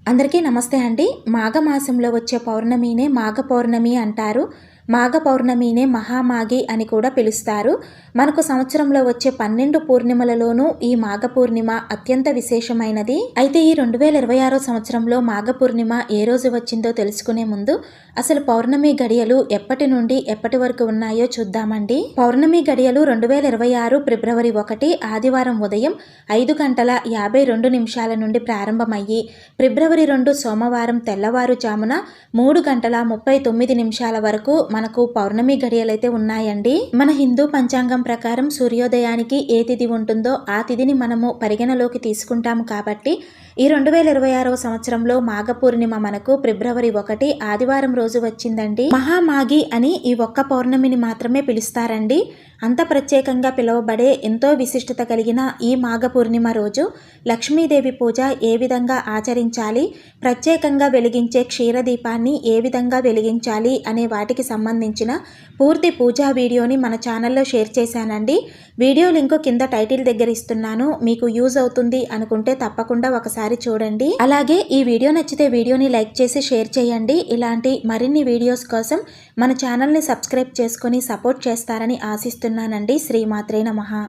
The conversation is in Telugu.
అందరికీ నమస్తే అండి. మాఘమాసంలో వచ్చే పౌర్ణమినే మాఘ పౌర్ణమి అంటారు. మాఘ పౌర్ణమినే మహామాఘి అని కూడా పిలుస్తారు. మనకు సంవత్సరంలో వచ్చే 12 పూర్ణిమలలోనూ ఈ మాఘ పూర్ణిమ అత్యంత విశేషమైనది. అయితే ఈ 2026 సంవత్సరంలో మాఘ పూర్ణిమ ఏ రోజు వచ్చిందో తెలుసుకునే ముందు అసలు పౌర్ణమి గడియలు ఎప్పటి నుండి ఎప్పటి వరకు ఉన్నాయో చూద్దామండి. పౌర్ణమి గడియలు 2026 ఫిబ్రవరి 1 ఆదివారం ఉదయం 5:52 నుండి ప్రారంభమయ్యి ఫిబ్రవరి 2 సోమవారం తెల్లవారుజామున 3:39 వరకు మనకు పౌర్ణమి గడియలైతే ఉన్నాయండి. మన హిందూ పంచాంగం ప్రకారం సూర్యోదయానికి ఏ తిథి ఉంటుందో ఆ తిథిని మనము పరిగణలోకి తీసుకుంటాము కాబట్టి ఈ 2026 సంవత్సరంలో మాఘ పూర్ణిమ మనకు ఫిబ్రవరి 1 ఆదివారం రోజు వచ్చిందండి. మహామాఘి అని ఈ ఒక్క పౌర్ణమిని మాత్రమే పిలుస్తారండి. అంత ప్రత్యేకంగా పిలువబడే ఎంతో విశిష్టత కలిగిన ఈ మాఘ పూర్ణిమ రోజు లక్ష్మీదేవి పూజ ఏ విధంగా ఆచరించాలి, ప్రత్యేకంగా వెలిగించే క్షీరదీపాన్ని ఏ విధంగా వెలిగించాలి అనే వాటికి సంబంధించిన పూర్తి పూజా వీడియోని మన ఛానల్లో షేర్ చేశానండి. వీడియో లింక్ కింద టైటిల్ దగ్గర ఇస్తున్నాను. మీకు యూజ్ అవుతుంది అనుకుంటే తప్పకుండా ఒకసారి చూడండి. అలాగే ఈ వీడియో నచ్చితే వీడియోని లైక్ చేసి షేర్ చేయండి. ఇలాంటి మరిన్ని వీడియోస్ కోసం మన ఛానల్ని సబ్స్క్రైబ్ చేసుకొని సపోర్ట్ చేస్తారని ఆశిస్తున్నానండి. శ్రీమాత్రే నమః.